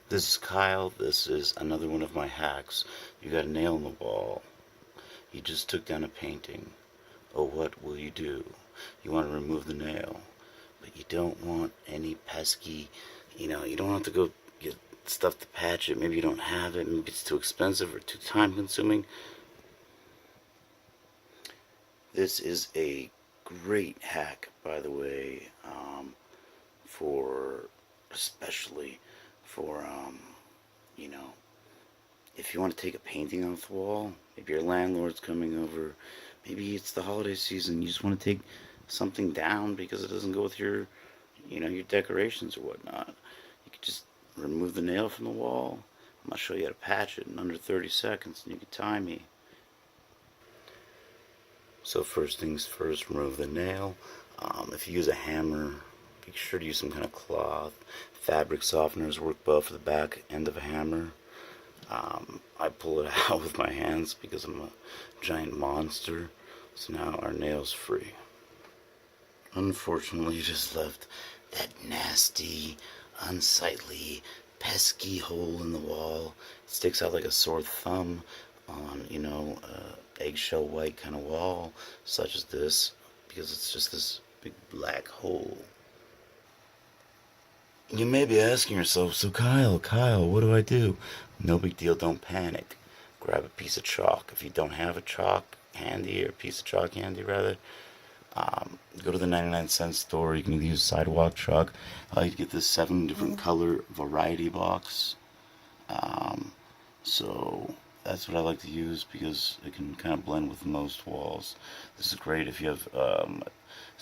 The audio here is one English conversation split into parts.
This is Kyle. This is another one of my hacks. You got a nail in the wall. You just took down a painting. Oh, what will you do? You want to remove the nail, but you don't want any pesky, you don't have to go get stuff to patch it. Maybe you don't have it. Maybe it's too expensive or too time consuming. This is a great hack, by the way, for especially for you know if you want to take a painting off the wall. Maybe your landlord's coming over. Maybe it's the holiday season. You just want to take something down because it doesn't go with your decorations or whatnot. You could just remove the nail from the wall. I'm gonna show you how to patch it in under 30 seconds, and you can time me. So first things first, remove the nail. If you use a hammer, be sure to use some kind of cloth. Fabric softeners work well for the back end of a hammer. I pull it out with my hands because I'm a giant monster. So now our nail's free. Unfortunately, you just left that nasty, unsightly, pesky hole in the wall. It sticks out like a sore thumb on, eggshell white kind of wall, such as this, because it's just this big black hole. You may be asking yourself, so Kyle, what do I do? No big deal, don't panic. Grab a piece of chalk. If you don't have a chalk handy, or a piece of chalk handy rather, go to the 99-cent store. You can use sidewalk chalk. I like to get this 7 different color variety box. So that's what I like to use because it can kind of blend with most walls. This is great if you have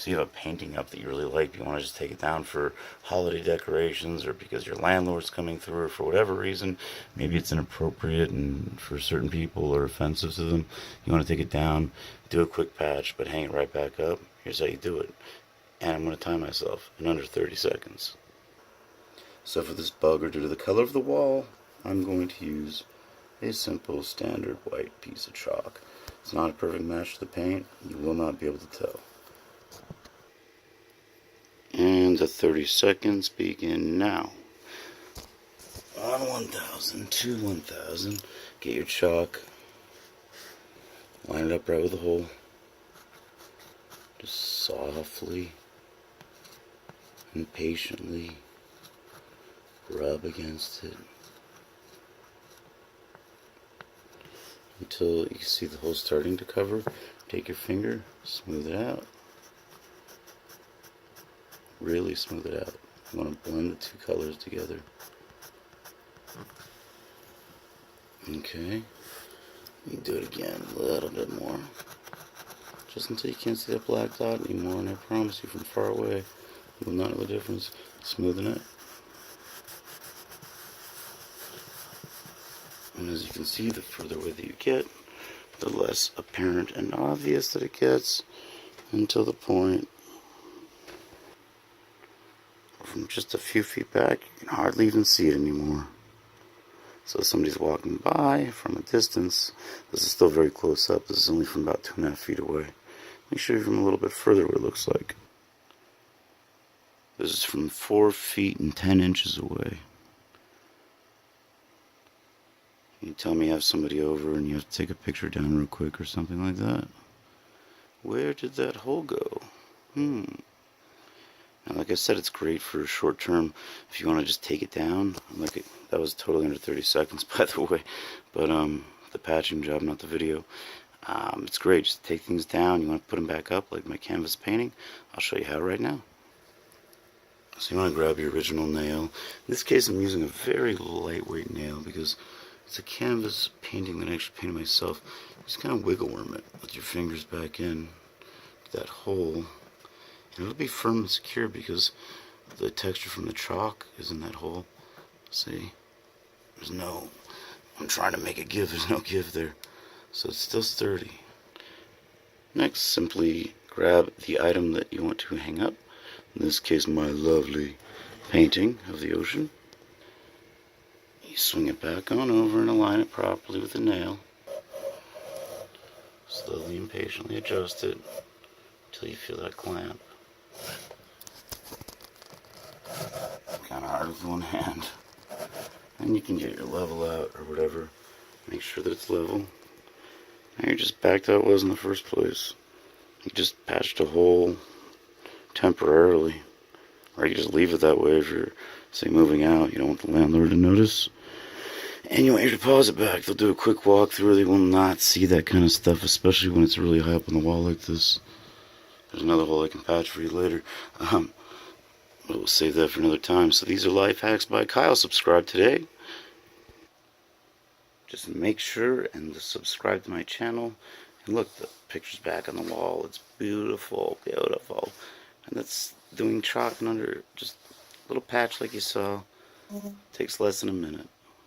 you have a painting up that you really like. You want to just take it down for holiday decorations, or because your landlord's coming through, or for whatever reason. Maybe it's inappropriate and for certain people or offensive to them. You want to take it down, do a quick patch, but hang it right back up. Here's how you do it. And I'm going to time myself in under 30 seconds. So for this bug, or due to the color of the wall, I'm going to use a simple standard white piece of chalk. It's not a perfect match to the paint. You will not be able to tell. And the 30 seconds begin now. On 1000 to 1000, get your chalk, line it up right with the hole. Just softly and patiently rub against it until you see the hole starting to cover. Take your finger, smooth it out. Really smooth it out. You want to blend the two colors together. Okay. You do it again a little bit more. Just until you can't see that black dot anymore, and I promise you from far away, you will not know the difference. Smoothen it. And as you can see, the further away that you get, the less apparent and obvious that it gets, until the point from just a few feet back, you can hardly even see it anymore. So if somebody's walking by from a distance, this is still very close up. This is only from about 2.5 feet away. Let me show you from a little bit further what it looks like. This is from 4 feet and 10 inches away. You tell me you have somebody over and you have to take a picture down real quick or something like that. Where did that hole go? Now, like I said, it's great for short term if you want to just take it down. That was totally under 30 seconds, by the way. But the patching job, not the video. It's great. Just take things down. You want to put them back up, like my canvas painting. I'll show you how right now. So you want to grab your original nail. In this case, I'm using a very lightweight nail because it's a canvas painting that I actually painted myself. Just kind of wiggle worm it with your fingers back in that hole. And it'll be firm and secure because the texture from the chalk is in that hole. See? I'm trying to make it give, there's no give there. So it's still sturdy. Next, simply grab the item that you want to hang up. In this case, my lovely painting of the ocean. You swing it back on over and align it properly with the nail. Slowly and patiently adjust it until you feel that clamp. Kind of hard with one hand. And you can get your level out or whatever. Make sure that it's level. Now you're just back to how it was in the first place. You just patched a hole temporarily. Or you just leave it that way if you're, say, moving out. You don't want the landlord to notice. And you want your deposit back. They'll do a quick walkthrough. They will not see that kind of stuff, especially when it's really high up on the wall like this. There's another hole I can patch for you later. But we'll save that for another time. So these are Life Hacks by Kyle. Subscribe today. Just make sure and subscribe to my channel. And look, the picture's back on the wall. It's beautiful, beautiful. And that's doing chalk and under just a little patch like you saw. Takes less than a minute.